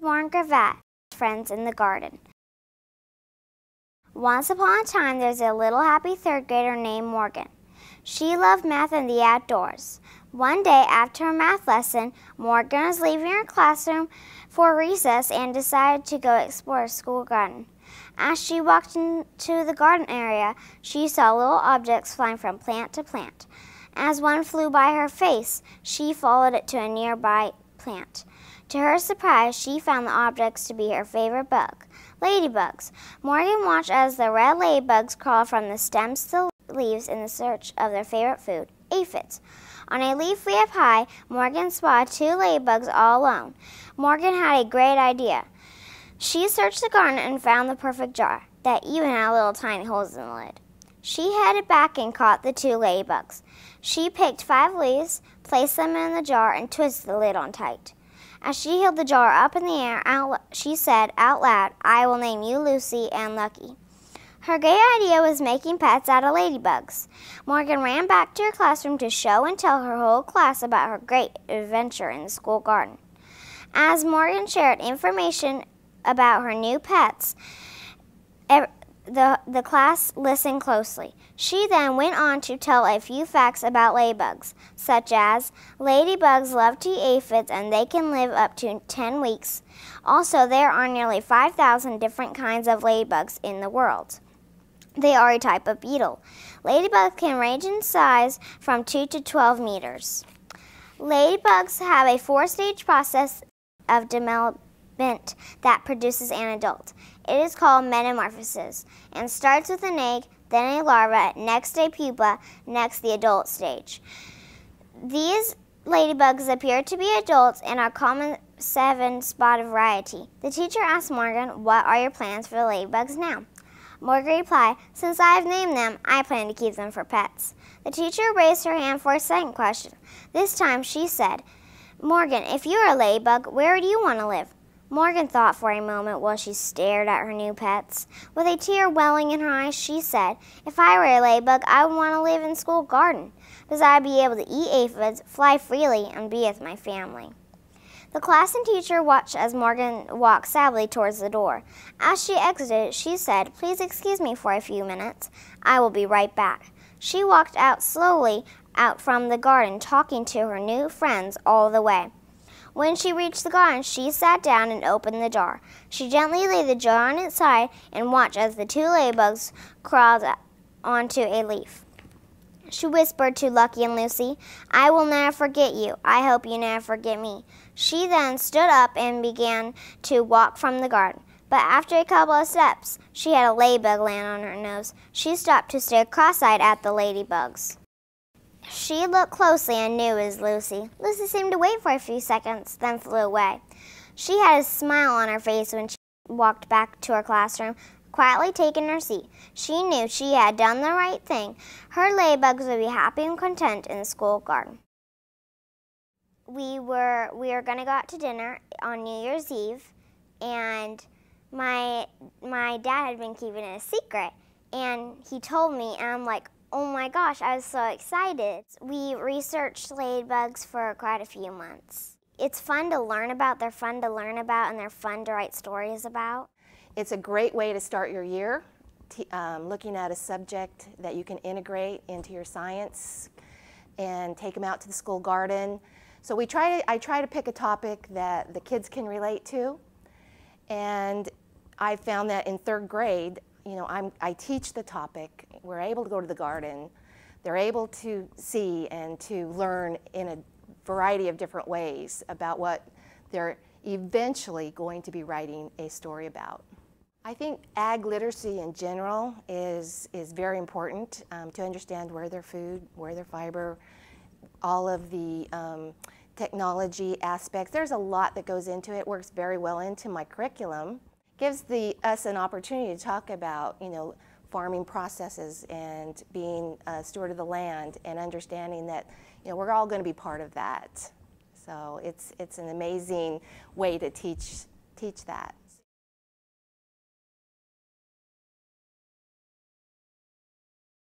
born Gravatt, friends in the garden. Once upon a time, there was a little happy third grader named Morgan. She loved math and the outdoors. One day, after her math lesson, Morgan was leaving her classroom for recess and decided to go explore a school garden. As she walked into the garden area, she saw little objects flying from plant to plant. As one flew by her face, she followed it to a nearby plant. To her surprise, she found the objects to be her favorite bug, ladybugs. Morgan watched as the red ladybugs crawled from the stems to the leaves in the search of their favorite food, aphids. On a leaf way up high, Morgan spotted two ladybugs all alone. Morgan had a great idea. She searched the garden and found the perfect jar that even had little tiny holes in the lid. She headed back and caught the two ladybugs. She picked 5 leaves, placed them in the jar, and twisted the lid on tight. As she held the jar up in the air, she said out loud, "I will name you Lucy and Lucky." Her great idea was making pets out of ladybugs. Morgan ran back to her classroom to show and tell her whole class about her great adventure in the school garden. As Morgan shared information about her new pets, the class listened closely. She then went on to tell a few facts about ladybugs, such as ladybugs love to eat aphids and they can live up to 10 weeks. Also, there are nearly 5,000 different kinds of ladybugs in the world. They are a type of beetle. Ladybugs can range in size from 2 to 12 meters. Ladybugs have a 4-stage process of development that produces an adult. It is called metamorphosis and starts with an egg, then a larva, next a pupa, next the adult stage. These ladybugs appear to be adults and are common 7-spotted variety. The teacher asked Morgan, "What are your plans for the ladybugs now?" Morgan replied, "Since I have named them, I plan to keep them for pets." The teacher raised her hand for a second question. This time she said, "Morgan, if you were a ladybug, where do you want to live?" Morgan thought for a moment while she stared at her new pets. With a tear welling in her eyes, she said, "If I were a ladybug, I would want to live in school garden, because I would be able to eat aphids, fly freely, and be with my family." The class and teacher watched as Morgan walked sadly towards the door. As she exited, she said, "Please excuse me for a few minutes. I will be right back." She walked slowly out from the garden, talking to her new friends all the way. When she reached the garden, she sat down and opened the jar. She gently laid the jar on its side and watched as the two ladybugs crawled onto a leaf. She whispered to Lucky and Lucy, "I will never forget you. I hope you never forget me." She then stood up and began to walk from the garden. But after a couple of steps, she had a ladybug land on her nose. She stopped to stare cross-eyed at the ladybugs. She looked closely and knew it was Lucy. Lucy seemed to wait for a few seconds, then flew away. She had a smile on her face when she walked back to her classroom, quietly taking her seat. She knew she had done the right thing. Her ladybugs would be happy and content in the school garden. We were going to go out to dinner on New Year's Eve, and my dad had been keeping it a secret, and he told me, and I'm like, oh my gosh, I was so excited. We researched ladybugs for quite a few months. It's fun to learn about, they're fun to learn about, and they're fun to write stories about. It's a great way to start your year, looking at a subject that you can integrate into your science and take them out to the school garden. So I try to pick a topic that the kids can relate to, and I found that in 3rd grade, I teach the topic. We're able to go to the garden. They're able to see and to learn in a variety of different ways about what they're eventually going to be writing a story about. I think ag literacy in general is very important to understand where their food, where their fiber, all of the technology aspects. There's a lot that goes into it. It works very well into my curriculum. Gives us an opportunity to talk about, farming processes and being a steward of the land and understanding that, we're all going to be part of that. So it's an amazing way to teach that.